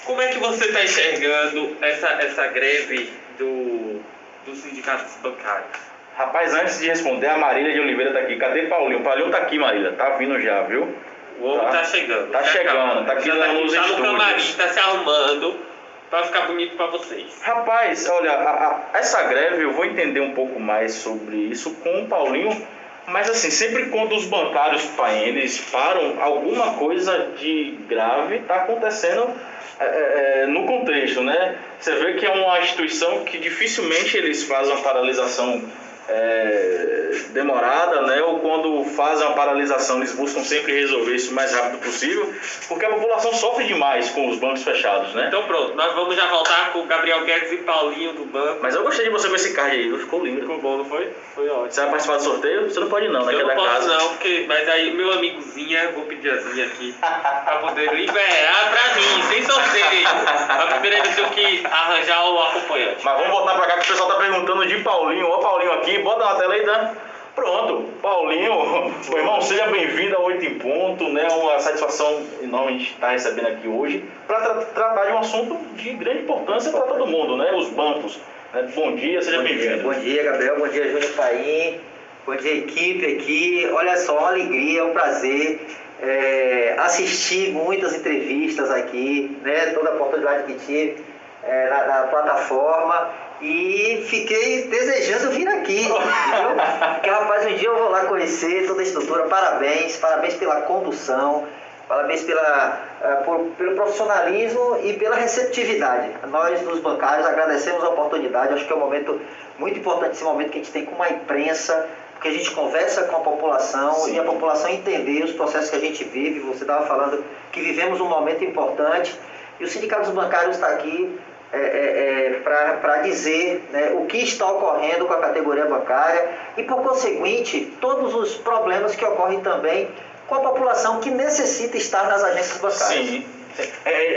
Como é que você está enxergando essa greve dos sindicatos bancários? Rapaz, antes de responder, a Marília de Oliveira tá aqui. Cadê Paulinho? Paulinho tá aqui, Marília. Tá vindo já, viu? O homem tá chegando. Tá chegando, tá aqui nos estúdios. Tá no camarim, tá se arrumando pra ficar bonito pra vocês. Rapaz, olha, essa greve eu vou entender um pouco mais sobre isso com o Paulinho, mas assim, sempre quando os bancários eles param, alguma coisa de grave tá acontecendo no contexto, né? Você vê que é uma instituição que dificilmente eles fazem uma paralisação demorada, né? Ou quando fazem uma paralisação eles buscam sempre resolver isso o mais rápido possível, porque a população sofre demais com os bancos fechados, né? Então pronto, nós vamos já voltar com o Gabriel Guedes e Paulinho do banco. Mas eu gostei de você com esse card aí, ficou lindo. Ficou bom, não foi? Foi ótimo. Você vai participar do sorteio? Você não pode não, né? Eu que é não da posso casa. não, mas aí meu amigozinha, vou pedir a Zinha aqui, pra poder liberar pra mim, sem sorteio. Mas primeiro eu tenho que arranjar o acompanhante. Mas vamos voltar pra cá que o pessoal tá perguntando de Paulinho. Ó, Paulinho aqui, bota na tela aí, Dan. Pronto, Paulinho, meu irmão, seja bem-vindo ao 8 em Ponto, né? Uma satisfação enorme a gente estar recebendo aqui hoje para tratar de um assunto de grande importância para todo mundo, né? Os bancos. Né? Bom dia, seja bem-vindo. Bom dia, Gabriel, bom dia, Júnior Paim, bom dia, equipe aqui. Olha só, uma alegria, é um prazer assistir muitas entrevistas aqui, né? Toda a oportunidade que tive na plataforma. E fiquei desejando vir aqui, viu? Porque, rapaz, um dia eu vou lá conhecer toda a estrutura. Parabéns pela condução, parabéns pelo profissionalismo e pela receptividade. Nós, dos bancários, agradecemos a oportunidade. Acho que é um momento muito importante, esse momento que a gente tem com a imprensa, porque a gente conversa com a população. Sim. E a população entender os processos que a gente vive. Você estava falando que vivemos um momento importante e o Sindicato dos Bancários está aqui para dizer, né, o que está ocorrendo com a categoria bancária e, por conseguinte, todos os problemas que ocorrem também com a população que necessita estar nas agências bancárias. Sim.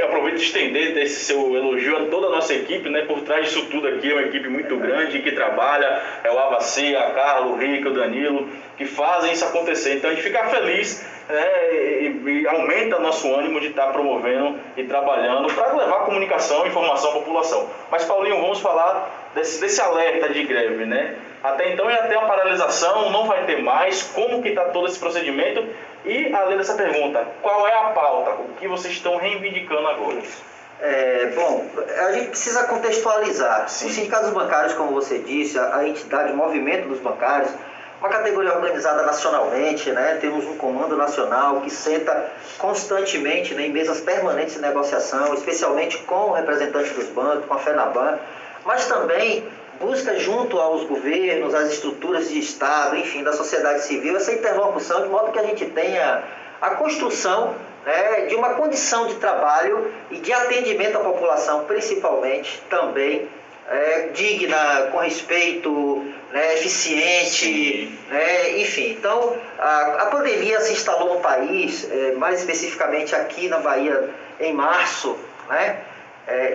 Aproveito de estender esse seu elogio a toda a nossa equipe, né? Por trás disso tudo aqui é uma equipe muito grande que trabalha, o Avaci, a Carla, o Rico, o Danilo, que fazem isso acontecer. Então a gente fica feliz, né? E aumenta nosso ânimo de estar promovendo e trabalhando para levar comunicação e informação à população. Mas, Paulinho, vamos falar desse alerta de greve, né? Até então ia ter uma paralisação, não vai ter mais. Como que está todo esse procedimento? E, além dessa pergunta, qual é a pauta? O que vocês estão reivindicando agora? Bom, a gente precisa contextualizar. Sim. Os sindicatos bancários, como você disse, a entidade, o movimento dos bancários, uma categoria organizada nacionalmente, né? Temos um comando nacional que senta constantemente, né, em mesas permanentes de negociação, especialmente com representantes dos bancos, com a FENABAN, mas também busca junto aos governos, às estruturas de Estado, enfim, da sociedade civil, essa interlocução, de modo que a gente tenha a construção, né, de uma condição de trabalho e de atendimento à população, principalmente, também, digna, com respeito, né, eficiente, né, enfim. Então, a pandemia se instalou no país, mais especificamente aqui na Bahia, em março, né?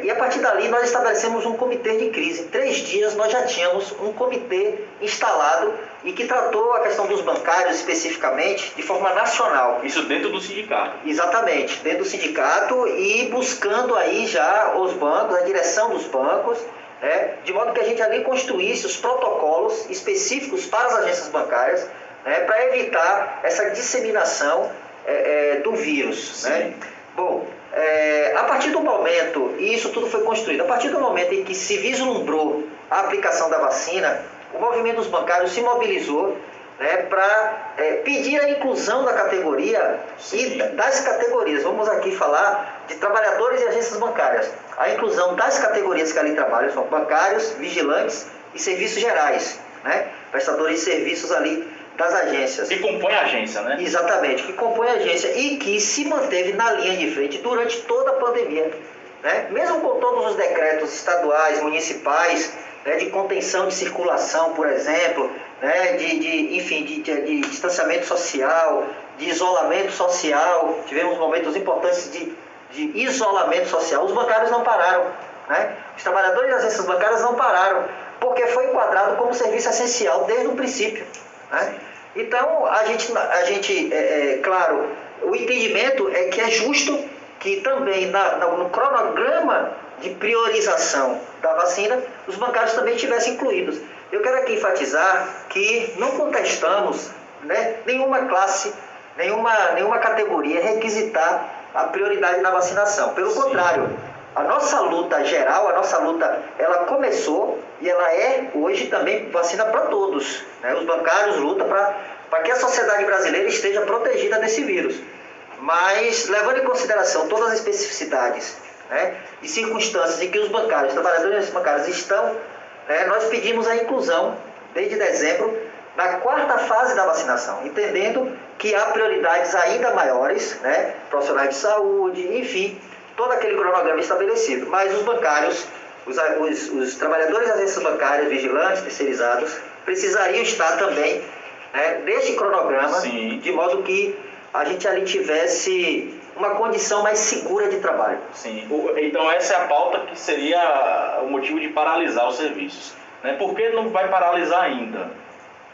E a partir dali nós estabelecemos um comitê de crise. Em 3 dias nós já tínhamos um comitê instalado e que tratou a questão dos bancários especificamente de forma nacional. Isso dentro do sindicato? Exatamente, dentro do sindicato e buscando aí já os bancos, a direção dos bancos, né, de modo que a gente ali construísse os protocolos específicos para as agências bancárias, né, para evitar essa disseminação do vírus. Né? Bom, a partir do momento, e isso tudo foi construído, a partir do momento em que se vislumbrou a aplicação da vacina, o movimento dos bancários se mobilizou, né, para pedir a inclusão da categoria e das categorias. Vamos aqui falar de trabalhadores e agências bancárias. A inclusão das categorias que ali trabalham são bancários, vigilantes e serviços gerais, né, prestadores de serviços ali das agências. Que compõe a agência, né? Exatamente, que compõe a agência e que se manteve na linha de frente durante toda a pandemia. Né? Mesmo com todos os decretos estaduais, municipais, né, de contenção de circulação, por exemplo, né, de distanciamento social, de isolamento social, tivemos momentos importantes de isolamento social. Os bancários não pararam, né? Os trabalhadores das agências bancárias não pararam, porque foi enquadrado como serviço essencial desde o princípio. Né? Então, a gente claro, o entendimento é que é justo que também no cronograma de priorização da vacina, os bancários também estivessem incluídos. Eu quero aqui enfatizar que não contestamos, né, nenhuma classe, nenhuma categoria requisitar a prioridade na vacinação. Pelo contrário, a nossa luta geral, ela começou e ela é hoje também vacina para todos, né? Os bancários lutam para que a sociedade brasileira esteja protegida desse vírus. Mas, levando em consideração todas as especificidades, né, e circunstâncias em que os trabalhadores bancários estão, né, nós pedimos a inclusão, desde dezembro, na 4ª fase da vacinação, entendendo que há prioridades ainda maiores, né, profissionais de saúde, enfim, todo aquele cronograma estabelecido. Mas os bancários, os trabalhadores das agências bancárias, vigilantes, terceirizados, precisariam estar também, né, nesse cronograma, Sim. de modo que a gente ali tivesse uma condição mais segura de trabalho. Sim. Então essa é a pauta que seria o motivo de paralisar os serviços, né? Por que não vai paralisar ainda?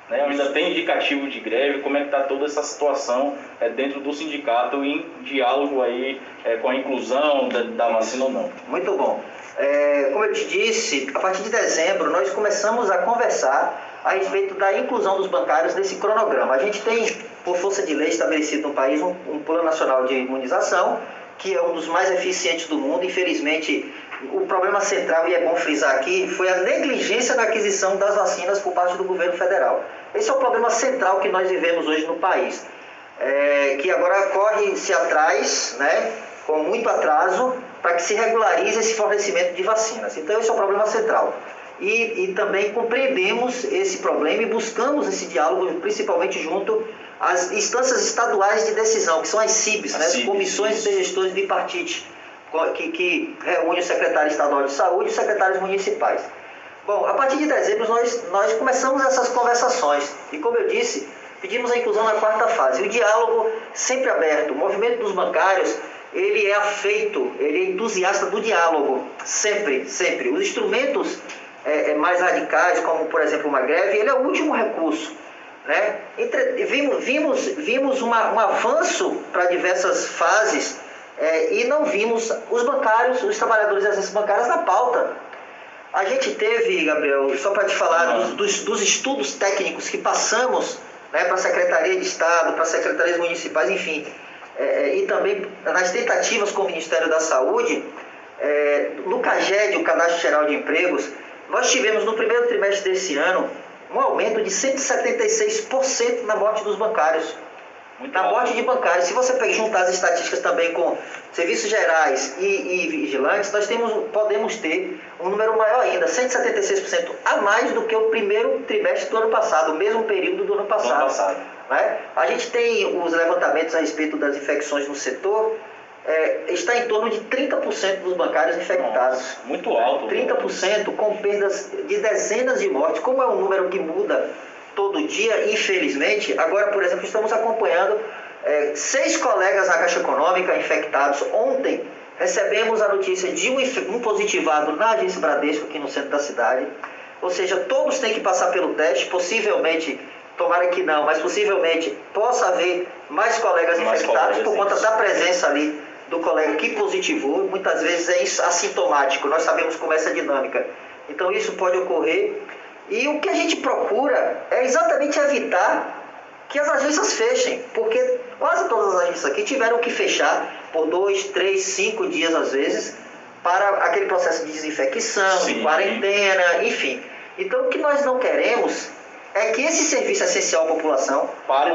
Né? Ainda tem indicativo de greve, como é que está toda essa situação dentro do sindicato em diálogo aí com a inclusão da vacina ou não? Muito bom. Como eu te disse, a partir de dezembro nós começamos a conversar a respeito da inclusão dos bancários nesse cronograma. A gente tem, por força de lei, estabelecido no país um Plano Nacional de Imunização, que é um dos mais eficientes do mundo. Infelizmente, o problema central, e é bom frisar aqui, foi a negligência na aquisição das vacinas por parte do governo federal. Esse é o problema central que nós vivemos hoje no país, que agora corre-se atrás, né, com muito atraso, para que se regularize esse fornecimento de vacinas. Então, esse é o problema central. E também compreendemos esse problema e buscamos esse diálogo, principalmente junto às instâncias estaduais de decisão, que são as CIBs, né, as Comissões de Gestores Bipartite, que reúne o secretário estadual de saúde e os secretários municipais. Bom, a partir de dezembro nós começamos essas conversações e, como eu disse, pedimos a inclusão na 4ª fase. O diálogo sempre aberto. O movimento dos bancários, ele é afeito, ele é entusiasta do diálogo, sempre. Os instrumentos mais radicais, como por exemplo uma greve, ele é o último recurso, né? Vimos um avanço para diversas fases e não vimos os bancários, os trabalhadores das agências bancárias na pauta. A gente teve, Gabriel, só para te falar dos estudos técnicos que passamos, né, para a Secretaria de Estado, para as secretarias municipais, enfim, e também nas tentativas com o Ministério da Saúde, no CAGED, o Cadastro Geral de Empregos, nós tivemos no primeiro trimestre desse ano um aumento de 176% na morte dos bancários. Na morte de bancários. Se você juntar as estatísticas também com serviços gerais e vigilantes, nós podemos ter um número maior ainda, 176% a mais do que o primeiro trimestre do ano passado, o mesmo período do ano passado. Né? A gente tem os levantamentos a respeito das infecções no setor, está em torno de 30% dos bancários infectados. Nossa, muito alto. 30% com perdas de dezenas de mortes. Como é um número que muda todo dia, infelizmente, agora, por exemplo, estamos acompanhando 6 colegas na Caixa Econômica infectados. Ontem recebemos a notícia de um positivado na agência Bradesco, aqui no centro da cidade. Ou seja, todos têm que passar pelo teste, possivelmente, tomara que não, mas possivelmente possa haver mais colegas infectados por conta da presença ali do colega que positivou. Muitas vezes é assintomático, nós sabemos como é essa dinâmica. Então isso pode ocorrer. E o que a gente procura é exatamente evitar que as agências fechem, porque quase todas as agências aqui tiveram que fechar por 2, 3, 5 dias às vezes, para aquele processo de desinfecção, de quarentena, enfim. Então o que nós não queremos é que esse serviço essencial à população pare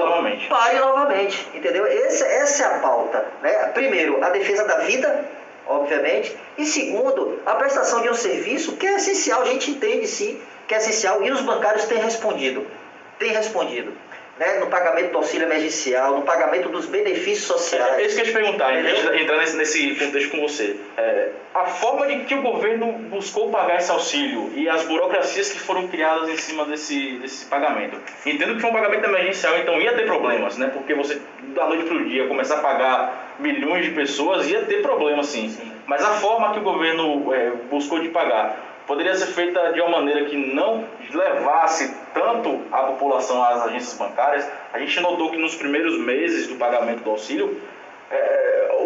novamente, entendeu? Essa é a pauta, né? Primeiro, a defesa da vida, obviamente, e segundo, a prestação de um serviço que é essencial, a gente entende sim que é essencial, e os bancários têm respondido, né? No pagamento do auxílio emergencial, no pagamento dos benefícios sociais. É isso que eu ia te perguntar, entrar nesse contexto com você. A forma de que o governo buscou pagar esse auxílio e as burocracias que foram criadas em cima desse pagamento. Entendo que foi um pagamento emergencial, então ia ter problemas, né? Porque você, da noite para o dia, começar a pagar milhões de pessoas, ia ter problemas sim. Mas a forma que o governo buscou de pagar poderia ser feita de uma maneira que não levasse tanto a população às agências bancárias. A gente notou que nos primeiros meses do pagamento do auxílio,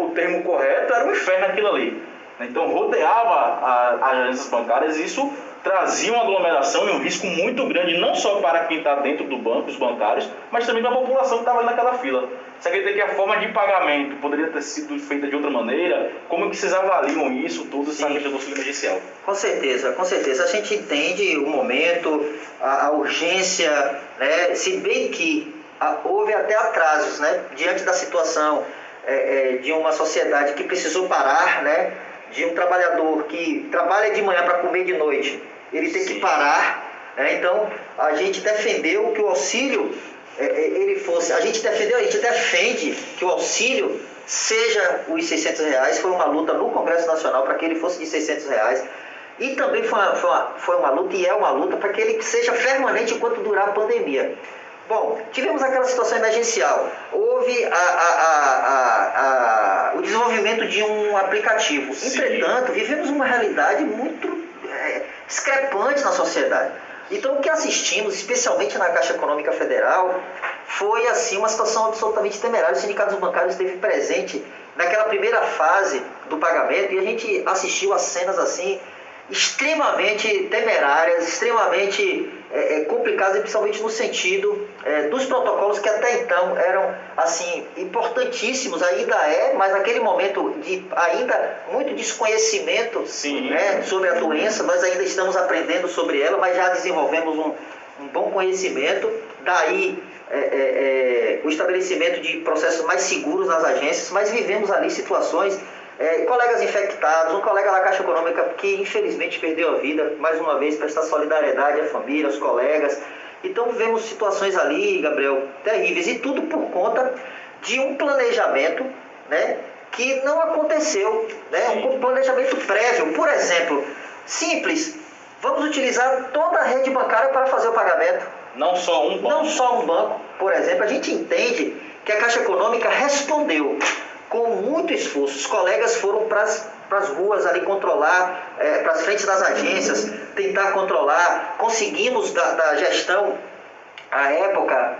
o termo correto era um inferno aquilo ali. Então rodeava as agências bancárias e isso trazia uma aglomeração e um risco muito grande, não só para quem está dentro do banco, os bancários, mas também para a população que estava ali naquela fila. Você acredita que a forma de pagamento poderia ter sido feita de outra maneira? Como que vocês avaliam isso, toda essa questão do auxílio emergencial? Com certeza, com certeza. A gente entende o momento, a urgência, né? Se bem que houve até atrasos, né? Diante da situação de uma sociedade que precisou parar, né? De um trabalhador que trabalha de manhã para comer de noite, ele tem que parar, né? Então a gente defendeu que o auxílio ele fosse, a gente defende que o auxílio seja os R$600. Foi uma luta no Congresso Nacional para que ele fosse de R$600, e também foi uma luta e é uma luta para que ele seja permanente enquanto durar a pandemia. Bom, tivemos aquela situação emergencial, houve o desenvolvimento de um aplicativo. Sim. Entretanto, vivemos uma realidade muito discrepante na sociedade. Então, o que assistimos, especialmente na Caixa Econômica Federal, foi assim uma situação absolutamente temerária. O Sindicato dos Bancários esteve presente naquela primeira fase do pagamento e a gente assistiu a cenas assim extremamente temerárias, extremamente complicadas, e principalmente no sentido dos protocolos que até então eram assim importantíssimos, ainda mas naquele momento de ainda muito desconhecimento, né, sobre a doença, nós ainda estamos aprendendo sobre ela, mas já desenvolvemos um bom conhecimento. Daí o estabelecimento de processos mais seguros nas agências, mas vivemos ali situações, colegas infectados, um colega da Caixa Econômica que infelizmente perdeu a vida, mais uma vez, prestar solidariedade à família, aos colegas. Então vemos situações ali, Gabriel, terríveis, e tudo por conta de um planejamento, né, que não aconteceu, né, um planejamento prévio. Por exemplo, simples, vamos utilizar toda a rede bancária para fazer o pagamento. Não só um banco. Não só um banco, por exemplo. A gente entende que a Caixa Econômica respondeu com muito esforço. Os colegas foram para as ruas ali controlar, para as frentes das agências, tentar controlar. Conseguimos da gestão, à época,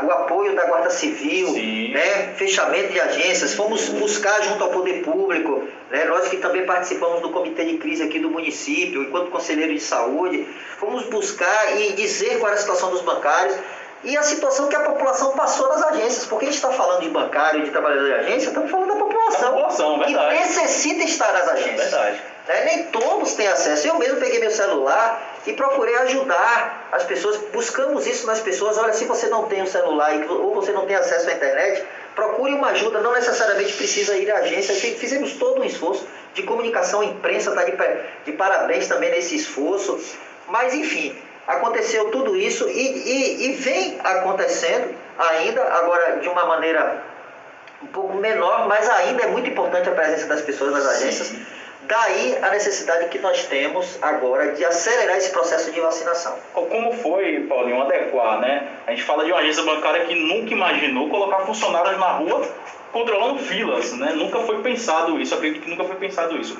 o apoio da Guarda Civil, né, fechamento de agências. Fomos buscar junto ao poder público, né, nós que também participamos do comitê de crise aqui do município, enquanto conselheiro de saúde, fomos buscar e dizer qual era a situação dos bancários e a situação que a população passou nas agências. Porque a gente está falando de bancário, de trabalhador de agência, estamos falando da população que necessita estar nas agências. Nem todos têm acesso. Eu mesmo peguei meu celular e procurei ajudar as pessoas. Buscamos isso nas pessoas. Olha, se você não tem um celular ou você não tem acesso à internet, procure uma ajuda. Não necessariamente precisa ir à agência. Fizemos todo um esforço de comunicação. A imprensa está de parabéns também nesse esforço. Mas, enfim, aconteceu tudo isso e vem acontecendo ainda, agora de uma maneira um pouco menor, mas ainda é muito importante a presença das pessoas nas agências. Daí a necessidade que nós temos agora de acelerar esse processo de vacinação. Como foi, Paulinho, adequar, né? A gente fala de uma agência bancária que nunca imaginou colocar funcionários na rua controlando filas, né? Nunca foi pensado isso, acredito que nunca foi pensado isso.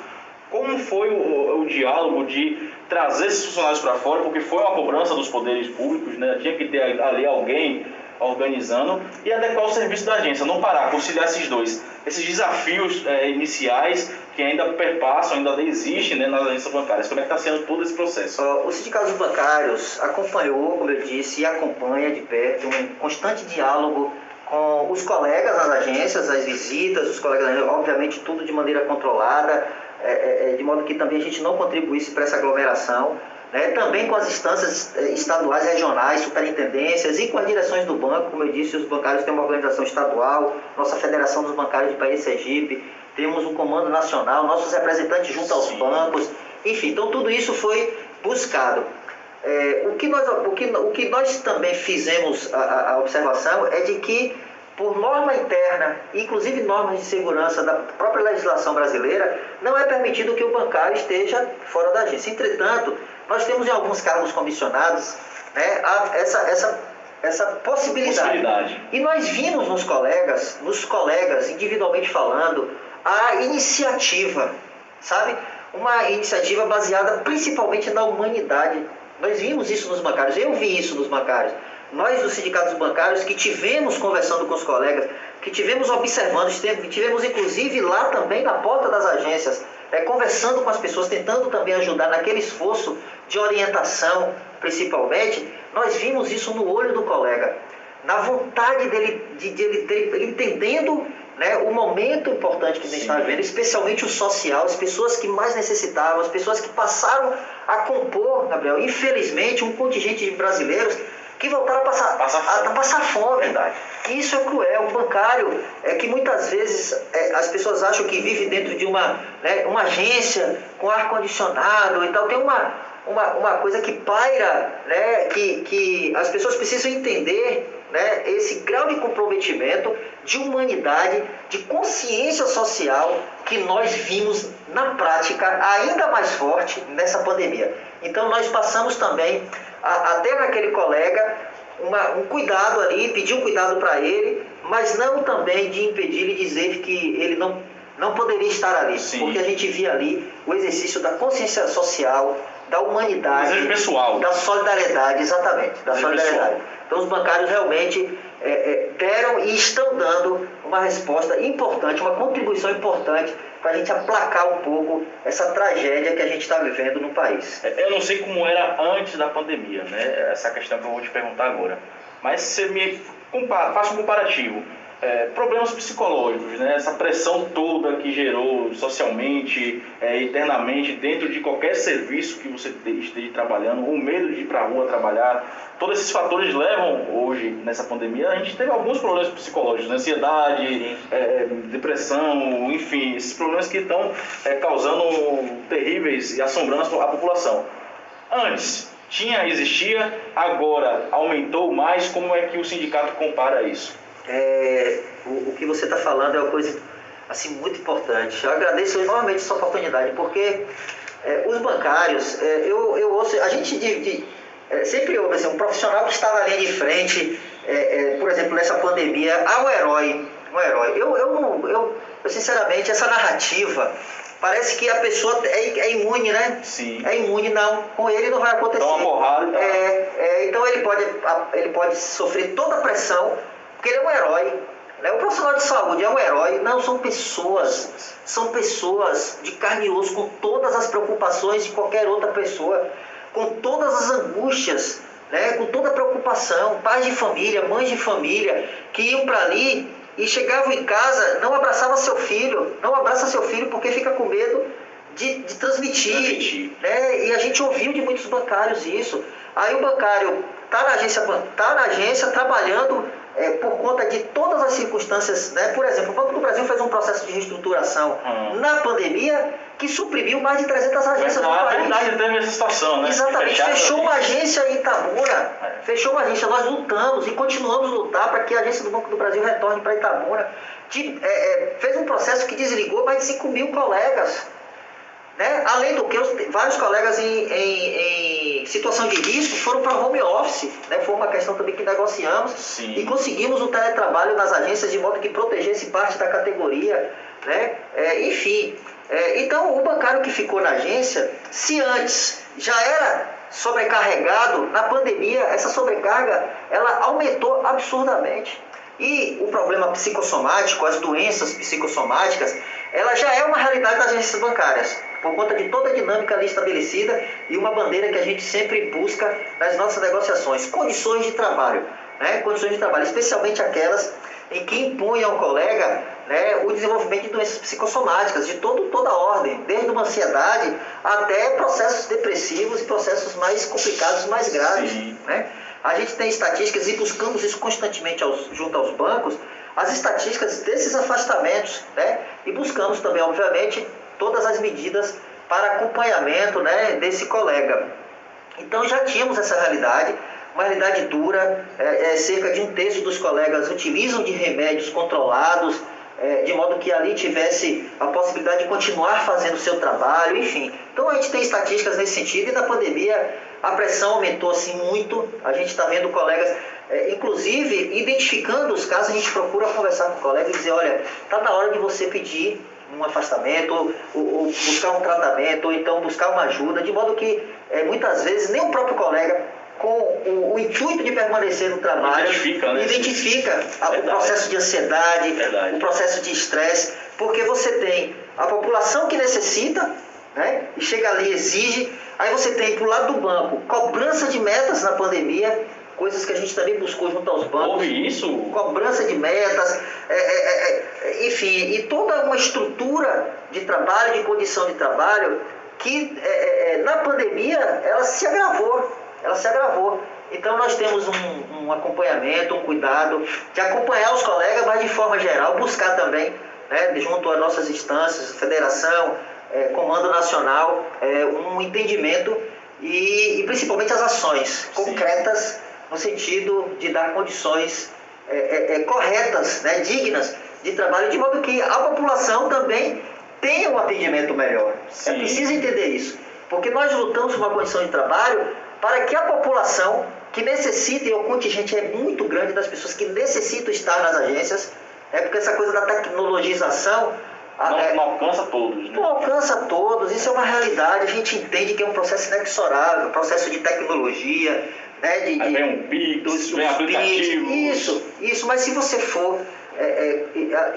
Como foi o diálogo de trazer esses funcionários para fora, porque foi uma cobrança dos poderes públicos, né? Tinha que ter ali alguém organizando e adequar o serviço da agência, não parar, conciliar esses desafios iniciais que ainda perpassam, ainda existem, né, nas agências bancárias. Como é que está sendo todo esse processo? O Sindicato dos Bancários acompanhou, como eu disse, e acompanha de perto um constante diálogo com os colegas nas agências, as visitas, os colegas, obviamente tudo de maneira controlada, de modo que também a gente não contribuísse para essa aglomeração, né? Também com as instâncias estaduais, regionais, superintendências e com as direções do banco. Como eu disse, os bancários têm uma organização estadual, nossa Federação dos Bancários de Bahia e Sergipe, temos um comando nacional, nossos representantes junto aos bancos, enfim, então tudo isso foi buscado. O que nós também fizemos a observação é de que, por norma interna, inclusive normas de segurança da própria legislação brasileira, não é permitido que o bancário esteja fora da agência. Entretanto, nós temos em alguns cargos comissionados, né, essa possibilidade. E nós vimos nos colegas, individualmente falando, a iniciativa, sabe? Uma iniciativa baseada principalmente na humanidade. Nós vimos isso nos bancários, eu vi isso nos bancários. Nós, dos sindicatos bancários, que tivemos conversando com os colegas, que tivemos observando, tivemos inclusive lá também na porta das agências, conversando com as pessoas, tentando também ajudar naquele esforço de orientação, principalmente, nós vimos isso no olho do colega, na vontade dele, ele entendendo, né, o momento importante que a gente está vivendo, especialmente o social, as pessoas que mais necessitavam, as pessoas que passaram a compor, Gabriel, infelizmente, um contingente de brasileiros que voltaram a passar fome. Verdade. Isso é cruel. O bancário que muitas vezes as pessoas acham que vive dentro de uma agência com ar-condicionado e tal. Tem uma coisa que paira, né, que as pessoas precisam entender, né, esse grau de comprometimento, de humanidade, de consciência social que nós vimos na prática ainda mais forte nessa pandemia. Então nós passamos também até naquele colega um cuidado ali, pedir um cuidado para ele, mas não também de impedir e dizer que ele não poderia estar ali. Sim. Porque a gente via ali o exercício da consciência social, da humanidade, pessoal, da solidariedade, exatamente, da solidariedade. Pessoal. Então os bancários realmente deram e estão dando uma resposta importante, uma contribuição importante para a gente aplacar um pouco essa tragédia que a gente está vivendo no país. Eu não sei como era antes da pandemia, né? Essa questão que eu vou te perguntar agora. Mas você me faça um comparativo. Problemas psicológicos, né? Essa pressão toda que gerou socialmente, internamente, dentro de qualquer serviço que você esteja trabalhando, o medo de ir para a rua trabalhar, todos esses fatores levam hoje, nessa pandemia, a gente teve alguns problemas psicológicos, né? Ansiedade, depressão, enfim, esses problemas que estão causando terríveis e assombrando a população. Antes, existia, agora aumentou mais, como é que o sindicato compara isso? O que você está falando é uma coisa assim, muito importante. Eu agradeço enormemente essa oportunidade, porque os bancários, eu ouço, a gente sempre ouve assim, um profissional que está na linha de frente, por exemplo, nessa pandemia, um herói. Eu sinceramente, essa narrativa, parece que a pessoa é imune, né? Sim. É imune, não. Com ele não vai acontecer. Toma porrada e tal. Então ele pode sofrer toda a pressão, porque ele é um herói. Né? O profissional de saúde é um herói. Não, são pessoas de carne e osso, com todas as preocupações de qualquer outra pessoa, com todas as angústias, né? Com toda a preocupação, pais de família, mães de família, que iam para ali e chegavam em casa, não abraçava seu filho, não abraça seu filho porque fica com medo de transmitir. Né? E a gente ouviu de muitos bancários isso. Aí o bancário está na agência trabalhando por conta de todas as circunstâncias, né? Por exemplo, o Banco do Brasil fez um processo de reestruturação na pandemia que suprimiu mais de 300 agências no país. Verdade, teve essa situação, né? Exatamente, fechou uma agência em Itabuna, fechou uma agência, nós lutamos e continuamos a lutar para que a agência do Banco do Brasil retorne para Itabuna. Fez um processo que desligou mais de 5 mil colegas. Né? Além do que, vários colegas em situação de risco foram para home office. Né? Foi uma questão também que negociamos. Sim. E conseguimos o teletrabalho nas agências de modo que protegesse parte da categoria. Né? Enfim, então o bancário que ficou na agência, se antes já era sobrecarregado, na pandemia essa sobrecarga ela aumentou absurdamente. E o problema psicossomático, as doenças psicossomáticas, ela já é uma realidade das agências bancárias, por conta de toda a dinâmica ali estabelecida e uma bandeira que a gente sempre busca nas nossas negociações, condições de trabalho, né? Condições de trabalho, especialmente aquelas em que impõem ao colega, né, o desenvolvimento de doenças psicossomáticas de toda a ordem, desde uma ansiedade até processos depressivos e processos mais complicados, mais graves. Né? A gente tem estatísticas e buscamos isso constantemente junto aos bancos, as estatísticas desses afastamentos, né? E buscamos também, obviamente, todas as medidas para acompanhamento, né, desse colega. Então já tínhamos essa realidade, uma realidade dura, cerca de 1/3 dos colegas utilizam de remédios controlados, de modo que ali tivesse a possibilidade de continuar fazendo o seu trabalho, enfim. Então a gente tem estatísticas nesse sentido e na pandemia a pressão aumentou assim muito, a gente está vendo colegas, inclusive identificando os casos, a gente procura conversar com o colega e dizer, olha, está na hora de você pedir um afastamento, ou buscar um tratamento, ou então buscar uma ajuda, de modo que muitas vezes nem o próprio colega com o intuito de permanecer no trabalho, identifica o processo de ansiedade, o processo de estresse, porque você tem a população que necessita, né, e chega ali e exige, aí você tem pro lado do banco cobrança de metas na pandemia, coisas que a gente também buscou junto aos bancos. Houve isso? Cobrança de metas, enfim, e toda uma estrutura de trabalho, de condição de trabalho, que na pandemia ela se agravou. Então nós temos um acompanhamento, um cuidado de acompanhar os colegas, mas de forma geral buscar também, né, junto às nossas instâncias, federação, comando nacional, um entendimento e principalmente as ações concretas no sentido de dar condições corretas, né, dignas de trabalho, de modo que a população também tenha um atendimento melhor. É preciso entender isso, porque nós lutamos por uma condição de trabalho para que a população que necessita, e o contingente é muito grande das pessoas que necessitam estar nas agências, porque essa coisa da tecnologização não alcança todos, né? Não alcança todos, isso é uma realidade, a gente entende que é um processo inexorável, processo de tecnologia, né, aí vem um Pix, vem aplicativo. Isso, mas se você for,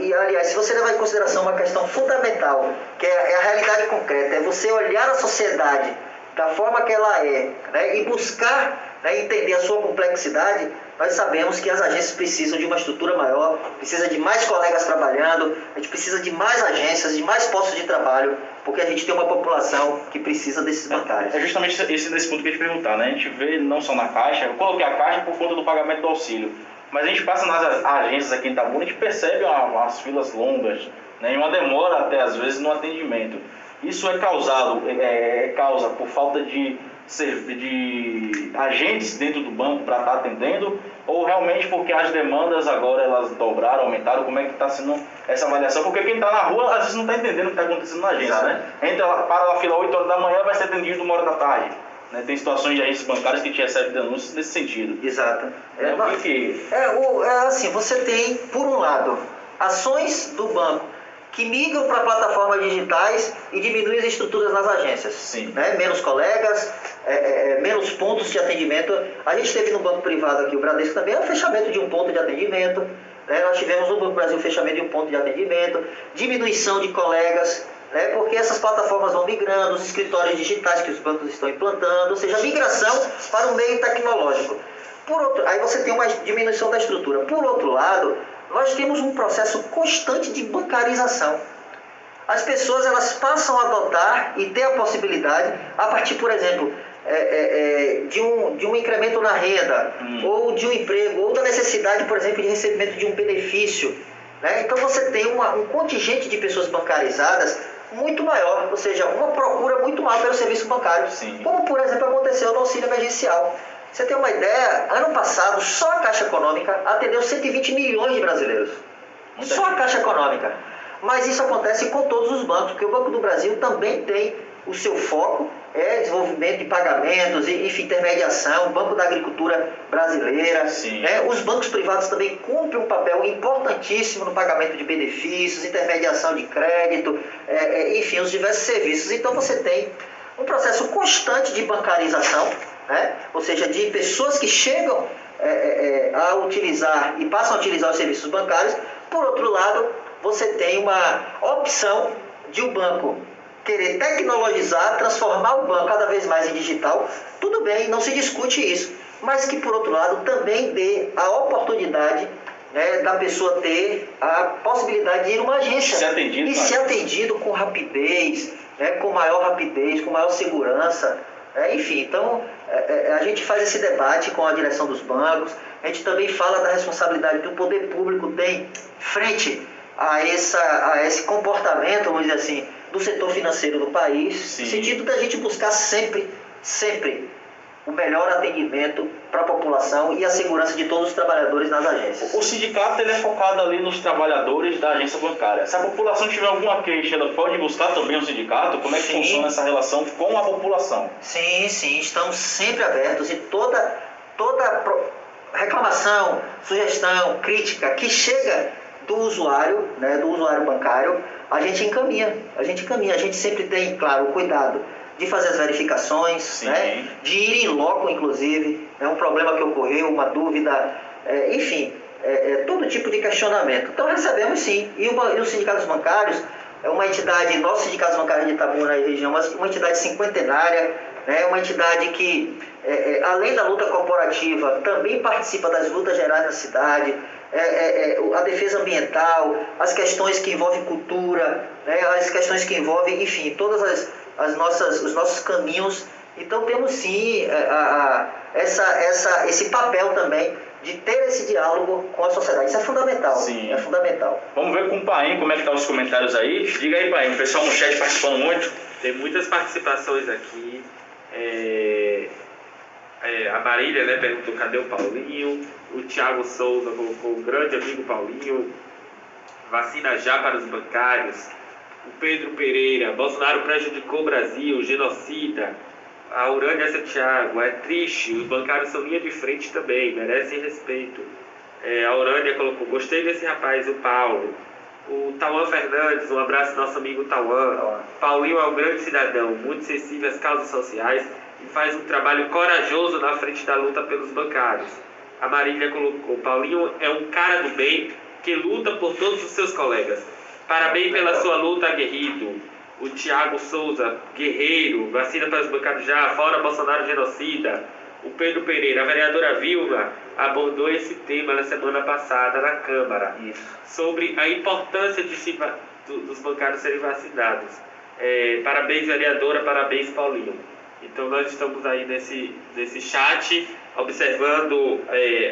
aliás, se você levar em consideração uma questão fundamental, que é a realidade concreta, é você olhar a sociedade da forma que ela é, né, e buscar, né, entender a sua complexidade, nós sabemos que as agências precisam de uma estrutura maior, precisa de mais colegas trabalhando, a gente precisa de mais agências, de mais postos de trabalho, porque a gente tem uma população que precisa desses bancários. É justamente nesse ponto que eu ia te perguntar, né? A gente vê não só na Caixa, eu coloquei a Caixa por conta do pagamento do auxílio, mas a gente passa nas agências aqui em Itabuna, a gente percebe umas filas longas, né, e uma demora até às vezes no atendimento. Isso é causa por falta de agentes dentro do banco para estar atendendo, ou realmente porque as demandas agora elas dobraram, aumentaram? Como é que está sendo essa avaliação? Porque quem está na rua às vezes não está entendendo o que está acontecendo na agência, né? Entra, para na fila 8 horas da manhã, vai ser atendido 1 hora da tarde. Né? Tem situações de agências bancárias que a gente recebe denúncias nesse sentido. Exato. Assim, você tem, por um lado, ações do banco que migram para plataformas digitais e diminuem as estruturas nas agências. Né? Menos colegas, menos pontos de atendimento. A gente teve no Banco Privado aqui, o Bradesco também, o fechamento de um ponto de atendimento. Né? Nós tivemos no Banco Brasil o fechamento de um ponto de atendimento, diminuição de colegas, né? Porque essas plataformas vão migrando, os escritórios digitais que os bancos estão implantando, ou seja, a migração para o meio tecnológico. Aí você tem uma diminuição da estrutura. Por outro lado, nós temos um processo constante de bancarização. As pessoas elas passam a adotar e ter a possibilidade, a partir, por exemplo, de um incremento na renda, ou de um emprego, ou da necessidade, por exemplo, de recebimento de um benefício. Né? Então você tem um contingente de pessoas bancarizadas muito maior, ou seja, uma procura muito maior pelo serviço bancário. Como, por exemplo, aconteceu no auxílio emergencial. Você tem uma ideia, ano passado, só a Caixa Econômica atendeu 120 milhões de brasileiros. Só a Caixa Econômica. Mas isso acontece com todos os bancos, porque o Banco do Brasil também tem o seu foco, desenvolvimento de pagamentos, intermediação, Banco da Agricultura Brasileira. Os bancos privados também cumprem um papel importantíssimo no pagamento de benefícios, intermediação de crédito, enfim, os diversos serviços. Então você tem um processo constante de bancarização, né? Ou seja, de pessoas que chegam a utilizar e passam a utilizar os serviços bancários. Por outro lado, você tem uma opção de o banco querer tecnologizar, transformar o banco cada vez mais em digital. Tudo bem, não se discute isso, mas que por outro lado também dê a oportunidade, né, da pessoa ter a possibilidade de ir a uma agência e ser atendido com rapidez, né, com maior rapidez, com maior segurança. Enfim, então a gente faz esse debate com a direção dos bancos, a gente também fala da responsabilidade que o poder público tem frente a esse comportamento, vamos dizer assim, do setor financeiro do país, no sentido da gente buscar sempre o melhor atendimento para a população e a segurança de todos os trabalhadores nas agências. O sindicato ele é focado ali nos trabalhadores da agência bancária. Se a população tiver alguma queixa, ela pode buscar também o sindicato? Como é que funciona essa relação com a população? Sim, estamos sempre abertos e toda reclamação, sugestão, crítica que chega do usuário, né, do usuário bancário, a gente encaminha. A gente sempre tem, claro, o cuidado de fazer as verificações, né? De ir em loco, inclusive, é um problema que ocorreu, uma dúvida, enfim, todo tipo de questionamento. Então recebemos sim, e os sindicatos bancários é uma entidade, nosso sindicato bancário de Itabuna e região, mas uma entidade cinquentenária, né? Uma entidade que, além da luta corporativa, também participa das lutas gerais na cidade, a defesa ambiental, as questões que envolvem cultura, né? As questões que envolvem, enfim, todas os nossos caminhos. Então temos sim esse papel também de ter esse diálogo com a sociedade. Isso é fundamental. Sim. É fundamental. Vamos ver com o Paim como é que estão os comentários aí. Diga aí, Paim, o pessoal no chat participando muito. Tem muitas participações aqui. A Marília, né, perguntou cadê o Paulinho. O Thiago Souza colocou o grande amigo Paulinho. Vacina já para os bancários. O Pedro Pereira, Bolsonaro prejudicou o Brasil, genocida. A Urânia Santiago, é triste, os bancários são linha de frente também, merecem respeito. A Urânia colocou, gostei desse rapaz, o Paulo. O Tauan Fernandes, um abraço nosso amigo Tauan. Paulinho é um grande cidadão, muito sensível às causas sociais e faz um trabalho corajoso na frente da luta pelos bancários. A Marília colocou, Paulinho é um cara do bem que luta por todos os seus colegas. Parabéns pela sua luta, aguerrido. O Thiago Souza, guerreiro, vacina para os bancários já, fora Bolsonaro genocida. O Pedro Pereira, a vereadora Vilma, abordou esse tema na semana passada na Câmara. Isso. Sobre a importância dos bancários serem vacinados. Parabéns, vereadora, parabéns, Paulinho. Então nós estamos aí nesse chat, observando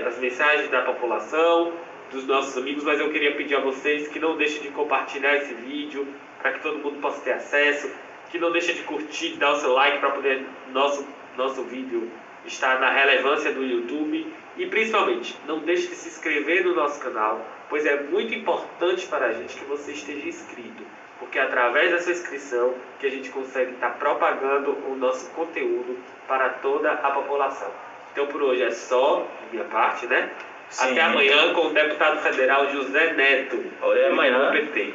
as mensagens da população, dos nossos amigos, mas eu queria pedir a vocês que não deixem de compartilhar esse vídeo, para que todo mundo possa ter acesso, que não deixem de curtir, dar o seu like para poder nosso vídeo estar na relevância do YouTube e principalmente não deixe de se inscrever no nosso canal, pois é muito importante para a gente que você esteja inscrito, porque é através da sua inscrição que a gente consegue estar propagando o nosso conteúdo para toda a população. Então por hoje é só de minha parte, né? Sim. Até amanhã com o deputado federal José Neto. Olha, amanhã. Do PT.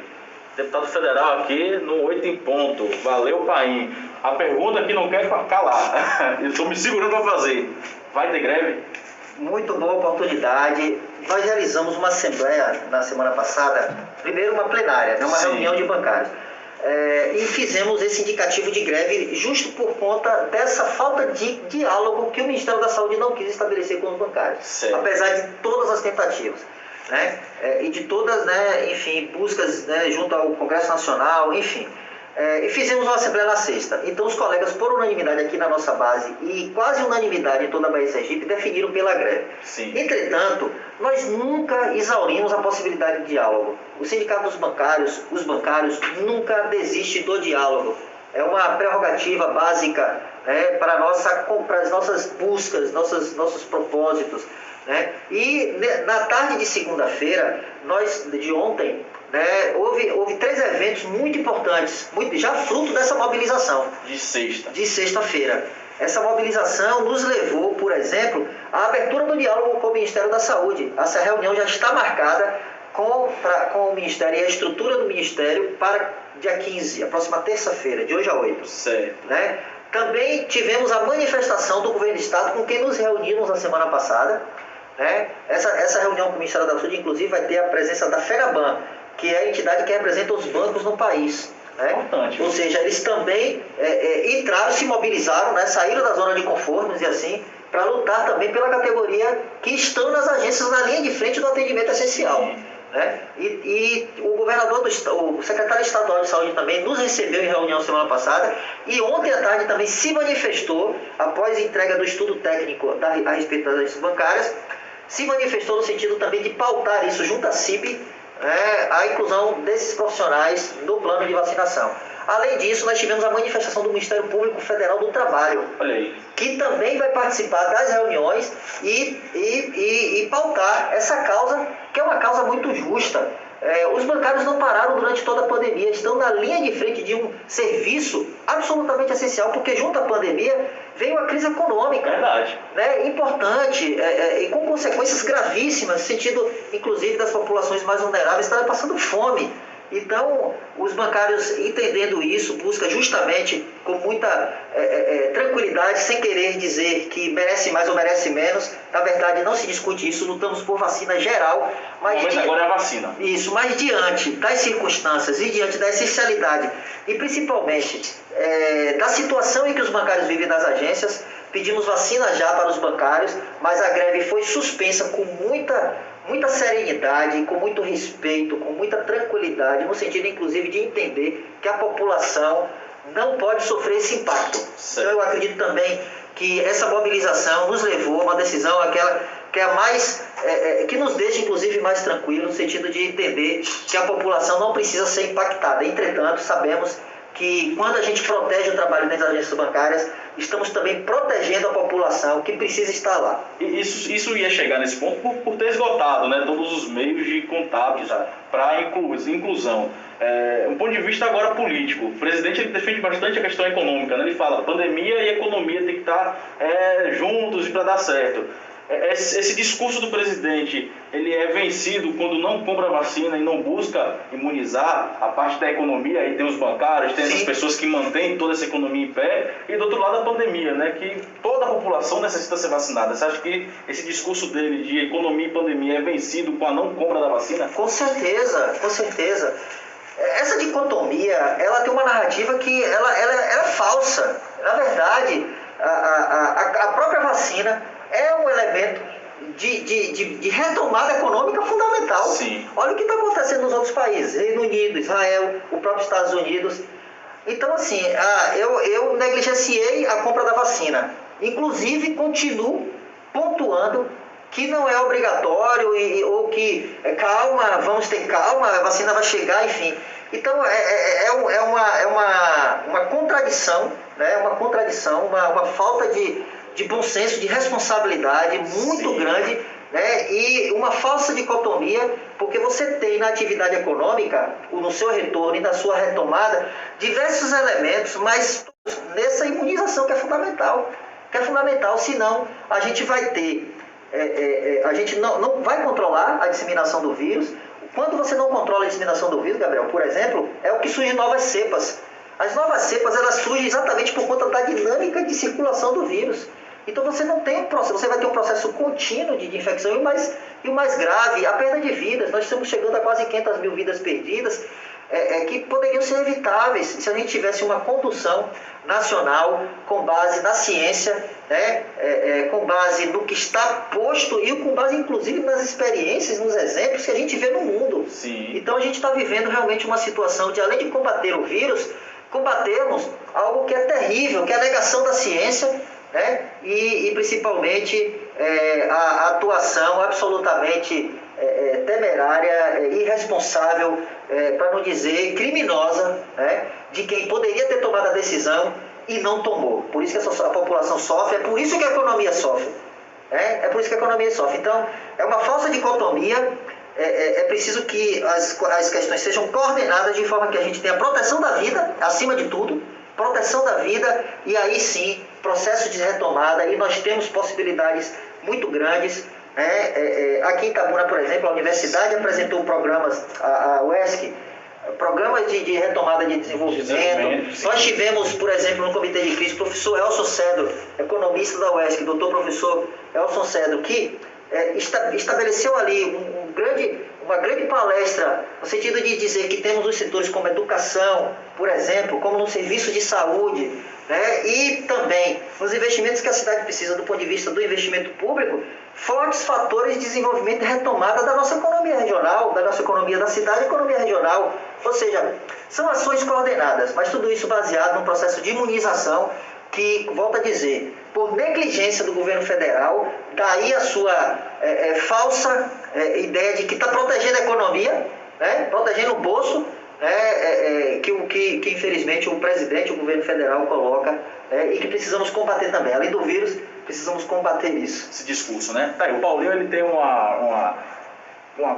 Deputado federal aqui no 8 em ponto. Valeu, Paim. A pergunta que não quer calar. Eu estou me segurando para fazer. Vai ter greve? Muito boa oportunidade. Nós realizamos uma assembleia na semana passada, primeiro uma plenária, né, uma reunião de bancários. E fizemos esse indicativo de greve justo por conta dessa falta de diálogo que o Ministério da Saúde não quis estabelecer com os bancários, certo. Apesar de todas as tentativas, né? E de todas, né, enfim, buscas, né, junto ao Congresso Nacional, enfim. E fizemos uma assembleia na sexta. Então os colegas, por unanimidade aqui na nossa base e quase unanimidade em toda a Bahia e Sergipe, definiram pela greve. Sim. Entretanto, nós nunca exaurimos a possibilidade de diálogo. O sindicato dos bancários, os bancários, nunca desistem do diálogo. É uma prerrogativa básica, né, para as nossas buscas, nossos propósitos. Né? E na tarde de segunda-feira, de ontem, né, houve 3 eventos muito importantes, já fruto dessa mobilização. De sexta-feira. Essa mobilização nos levou, por exemplo, à abertura do diálogo com o Ministério da Saúde. Essa reunião já está marcada com o Ministério e a estrutura do Ministério para dia 15, a próxima terça-feira, de hoje a 8. Certo. Né? Também tivemos a manifestação do Governo do Estado com quem nos reunimos na semana passada. Né? Essa reunião com o Ministério da Saúde, inclusive, vai ter a presença da FENABAN, que é a entidade que representa os bancos no país. Né? Importante. Ou seja, eles também entraram, se mobilizaram, né? Saíram da zona de conforto, vamos dizer assim, para lutar também pela categoria que estão nas agências na linha de frente do atendimento essencial. Né? E o governador, o secretário estadual de saúde também nos recebeu em reunião semana passada e ontem à tarde também se manifestou, após a entrega do estudo técnico a respeito das agências bancárias, se manifestou no sentido também de pautar isso junto à CIB, a inclusão desses profissionais no plano de vacinação. Além disso, nós tivemos a manifestação do Ministério Público Federal do Trabalho, Olha aí. que também vai participar das reuniões e pautar essa causa, que é uma causa muito justa. Os bancários não pararam durante toda a pandemia, estão na linha de frente de um serviço absolutamente essencial, porque junto à pandemia veio a crise econômica. Verdade. Né, importante e com consequências gravíssimas, no sentido, inclusive, das populações mais vulneráveis estarem passando fome. Então, os bancários, entendendo isso, buscam justamente com muita tranquilidade, sem querer dizer que merece mais ou merece menos. Na verdade, não se discute isso, lutamos por vacina geral. Mas agora é a vacina. Isso, mas diante das circunstâncias e diante da essencialidade, e principalmente da situação em que os bancários vivem nas agências, pedimos vacina já para os bancários, mas a greve foi suspensa com muita serenidade, com muito respeito, com muita tranquilidade, no sentido inclusive de entender que a população não pode sofrer esse impacto. Então eu acredito também que essa mobilização nos levou a uma decisão aquela que é a mais que nos deixa inclusive mais tranquilos, no sentido de entender que a população não precisa ser impactada. Entretanto, sabemos que quando a gente protege o trabalho das agências bancárias, estamos também protegendo a população que precisa estar lá. Isso ia chegar nesse ponto por ter esgotado, né, todos os meios de contato para inclusão. Um ponto de vista agora político, o presidente ele defende bastante a questão econômica, né? Ele fala pandemia e economia tem que estar juntos e para dar certo. Esse discurso do presidente, ele é vencido quando não compra a vacina e não busca imunizar a parte da economia. Aí tem os bancários, tem essas pessoas que mantêm toda essa economia em pé. E do outro lado a pandemia, né, que toda a população necessita ser vacinada. Você acha que esse discurso dele de economia e pandemia é vencido com a não compra da vacina? Com certeza, com certeza. Essa dicotomia, ela tem uma narrativa que ela é falsa. Na verdade, a própria vacina é um elemento de retomada econômica fundamental. Sim. Olha o que está acontecendo nos outros países, Reino Unido, Israel, o próprio Estados Unidos. Então, assim, eu negligenciei a compra da vacina. Inclusive, continuo pontuando que não é obrigatório ou que calma, vamos ter calma, a vacina vai chegar, enfim. Então, é uma contradição, né? Uma falta de bom senso, de responsabilidade muito grande, né? E uma falsa dicotomia, porque você tem na atividade econômica, no seu retorno e na sua retomada, diversos elementos, mas nessa imunização que é fundamental, senão a gente vai ter, a gente não vai controlar a disseminação do vírus. Quando você não controla a disseminação do vírus, Gabriel, por exemplo, é o que surge novas cepas. As novas cepas, elas surgem exatamente por conta da dinâmica de circulação do vírus. Então você não tem você vai ter um processo contínuo de infecção e o mais grave, a perda de vidas. Nós estamos chegando a quase 500 mil vidas perdidas, que poderiam ser evitáveis se a gente tivesse uma condução nacional com base na ciência, né? Com base no que está posto e com base inclusive nas experiências, nos exemplos que a gente vê no mundo. Sim. Então a gente está vivendo realmente uma situação de, além de combater o vírus, combatermos algo que é terrível, que é a negação da ciência, né? E principalmente a atuação absolutamente temerária, irresponsável, para não dizer criminosa, né? De quem poderia ter tomado a decisão e não tomou. Por isso que a população sofre, é por isso que a economia sofre. É por isso que a economia sofre. Então, é uma falsa dicotomia. É preciso que as questões sejam coordenadas de forma que a gente tenha proteção da vida, acima de tudo, proteção da vida, e aí sim, processo de retomada, e nós temos possibilidades muito grandes. Aqui em Itabuna, por exemplo, a universidade apresentou programas, a UESC, programas de retomada de desenvolvimento. Nós tivemos, por exemplo, no comitê de crise, o professor Elson Cedro, economista da UESC, doutor professor Elson Cedro, que estabeleceu ali uma grande palestra, no sentido de dizer que temos os setores como educação, por exemplo, como no serviço de saúde, né? E também nos investimentos que a cidade precisa do ponto de vista do investimento público, fortes fatores de desenvolvimento e retomada da nossa economia regional, da nossa economia da cidade e economia regional. Ou seja, são ações coordenadas, mas tudo isso baseado num processo de imunização que, volto a dizer, por negligência do governo federal, daí a sua falsa ideia de que está protegendo a economia, né? Protegendo o bolso, que infelizmente o presidente, o governo federal coloca, e que precisamos combater também. Além do vírus, precisamos combater isso. Esse discurso, né? O Paulinho ele tem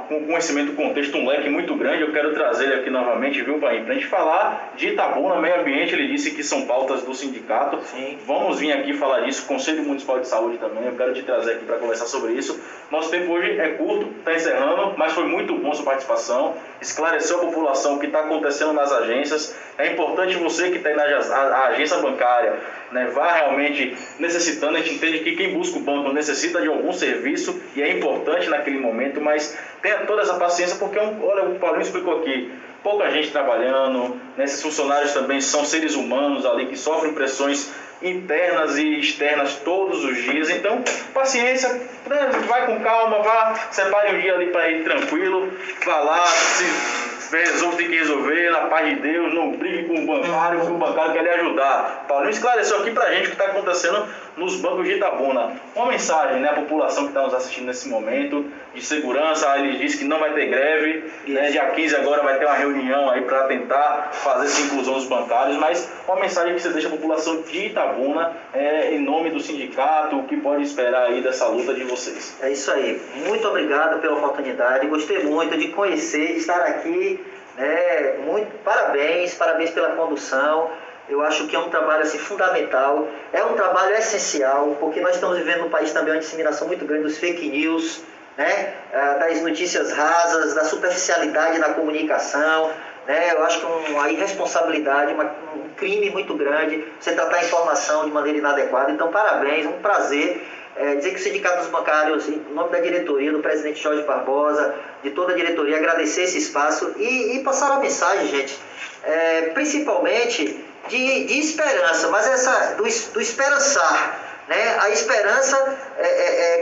com conhecimento do contexto, um leque muito grande. Eu quero trazer ele aqui novamente, viu, Paim? Para a gente falar de Itabuna, meio ambiente. Ele disse que são pautas do sindicato. Sim. Vamos vir aqui falar disso, Conselho Municipal de Saúde também. Eu quero te trazer aqui para conversar sobre isso. Nosso tempo hoje é curto, está encerrando, mas foi muito bom sua participação. Esclareceu a população o que está acontecendo nas agências. É importante você que está aí na agência bancária, né, vá realmente necessitando. A gente entende que quem busca o banco necessita de algum serviço e é importante naquele momento, mas tenha toda essa paciência, porque, olha, o Paulinho explicou aqui, pouca gente trabalhando, né, esses funcionários também são seres humanos ali que sofrem pressões internas e externas todos os dias. Então, paciência, né, vai com calma, vá, separe um dia ali para ir tranquilo, vá lá, se resolve, tem que resolver, na paz de Deus, não brigue com o bancário, porque o bancário quer lhe ajudar. Paulinho esclareceu aqui pra gente o que está acontecendo nos bancos de Itabuna. Uma mensagem, né, à população que está nos assistindo nesse momento, de segurança. Ele disse que não vai ter greve, né, dia 15 agora vai ter uma reunião aí para tentar fazer essa inclusão dos bancários, mas uma mensagem que você deixa à população de Itabuna, em nome do sindicato, o que pode esperar aí dessa luta de vocês. É isso aí. Muito obrigado pela oportunidade. Gostei muito de conhecer, de estar aqui. Parabéns pela condução. Eu acho que é um trabalho assim, fundamental, é um trabalho essencial, porque nós estamos vivendo num país também uma disseminação muito grande dos fake news, né? Das notícias rasas, da superficialidade na comunicação, né? Eu acho que uma irresponsabilidade, um crime muito grande, você tratar a informação de maneira inadequada. Então, parabéns, um prazer. Dizer que o Sindicato dos Bancários, em nome da diretoria, do presidente Jorge Barbosa, de toda a diretoria, agradecer esse espaço e passar a mensagem, gente, principalmente de esperança, mas do esperançar, né? A esperança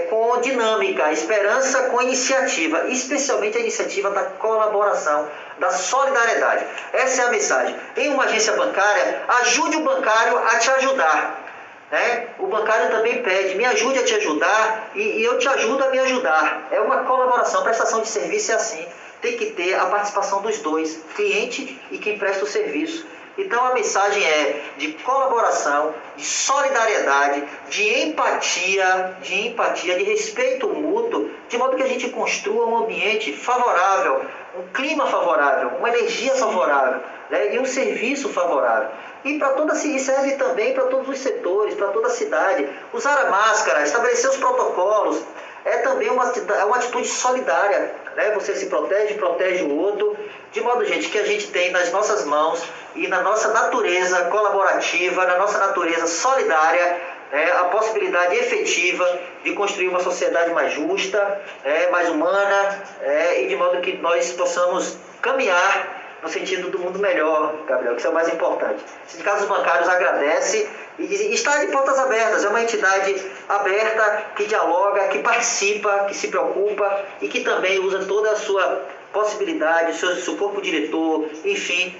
com dinâmica, a esperança com iniciativa, especialmente a iniciativa da colaboração, da solidariedade. Essa é a mensagem. Em uma agência bancária, ajude o bancário a te ajudar. Né? O bancário também pede, me ajude a te ajudar e eu te ajudo a me ajudar. É uma colaboração, prestação de serviço é assim. Tem que ter a participação dos dois, cliente e quem presta o serviço. Então a mensagem é de colaboração, de solidariedade, de empatia, de respeito mútuo, de modo que a gente construa um ambiente favorável, um clima favorável, uma energia favorável, né? E um serviço favorável. E serve também para todos os setores, para toda a cidade. Usar a máscara, estabelecer os protocolos, é também uma atitude solidária, né? Você se protege o outro, de modo, gente, que a gente tem nas nossas mãos e na nossa natureza colaborativa, na nossa natureza solidária, a possibilidade efetiva de construir uma sociedade mais justa, mais humana, e de modo que nós possamos caminhar no sentido do mundo melhor, Gabriel, que isso é o mais importante. O Sindicato dos Bancários agradece e está de portas abertas. É uma entidade aberta, que dialoga, que participa, que se preocupa e que também usa toda a sua possibilidade, seu corpo diretor, enfim,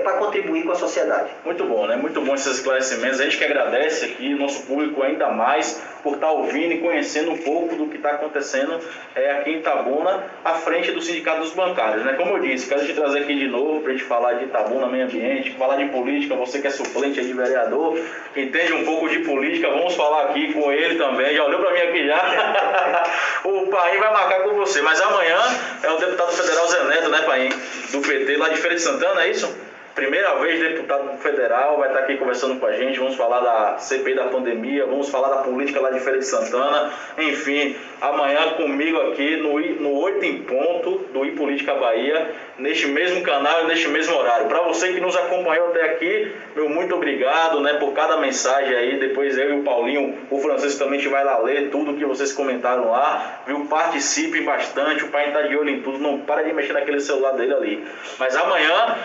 para contribuir com a sociedade. Muito bom, né? Muito bom esses esclarecimentos. A gente que agradece aqui, nosso público ainda mais, por estar ouvindo e conhecendo um pouco do que está acontecendo aqui em Itabuna, à frente do Sindicato dos Bancários, né? Como eu disse, quero te trazer aqui de novo para a gente falar de Itabuna, meio ambiente, falar de política. Você que é suplente aí de vereador, que entende um pouco de política, vamos falar aqui com ele também. Já olhou para mim aqui já? O Paim vai marcar com você, mas amanhã é o deputado federal Zé Neto, né, Paim? Do PT, lá de Feira de Santana, é isso? Primeira vez deputado federal, vai estar aqui conversando com a gente, vamos falar da CPI da pandemia, vamos falar da política lá de Feira de Santana, enfim, amanhã comigo aqui no 8 em ponto do iPolítica Bahia, neste mesmo canal e neste mesmo horário. Para você que nos acompanhou até aqui, meu muito obrigado, né, por cada mensagem aí. Depois eu e o Paulinho, o Francisco também a gente vai lá ler tudo que vocês comentaram lá, viu? Participem bastante, o pai está de olho em tudo, não para de mexer naquele celular dele ali. Mas amanhã,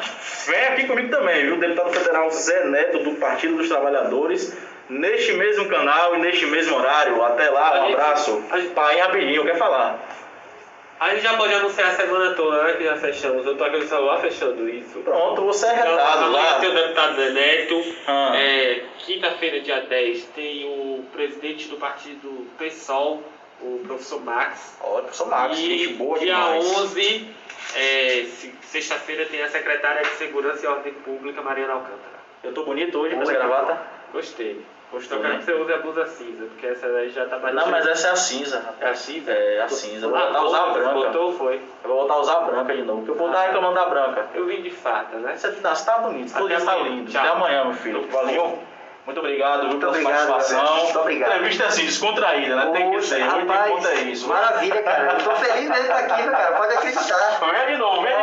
vem aqui comigo também, viu? O deputado federal Zé Neto, do Partido dos Trabalhadores, neste mesmo canal e neste mesmo horário. Até lá, um abraço. Pai, rapidinho, quer falar? A gente já pode anunciar a semana toda, né, que já fechamos. Eu tô aqui no celular fechando isso. Pronto, você é retado lá. Tem o deputado Zé Neto. Quinta-feira, dia 10, tem o presidente do partido PSOL, o professor Max. Olha, professor Max, gente boa dia demais. 11, sexta-feira, tem a secretária de Segurança e Ordem Pública, Mariana Alcântara. Eu tô bonito hoje com essa gravata? Gostei. Gostou, Só quero né? que você use a blusa cinza, porque essa daí já tá mais... Não, mas essa é a cinza. É a cinza? É a cinza. Eu vou voltar a usar a branca. Botou, foi. Eu vou voltar a usar a branca de novo, porque o povo tá reclamando da branca. Eu vim de fata, né? Você tá bonito, todo Até dia tá amanhã. lindo. Tchau. Até amanhã, meu filho. Valeu. Muito obrigado Muito pela obrigado, participação. Roberto. Muito obrigado. Entrevista assim, descontraída, né? Tem que Poxa, ser. Hoje tem rapaz, conta é isso. maravilha, cara. Eu tô feliz mesmo de estar aqui, meu cara. Pode acreditar. Vem de novo, vem de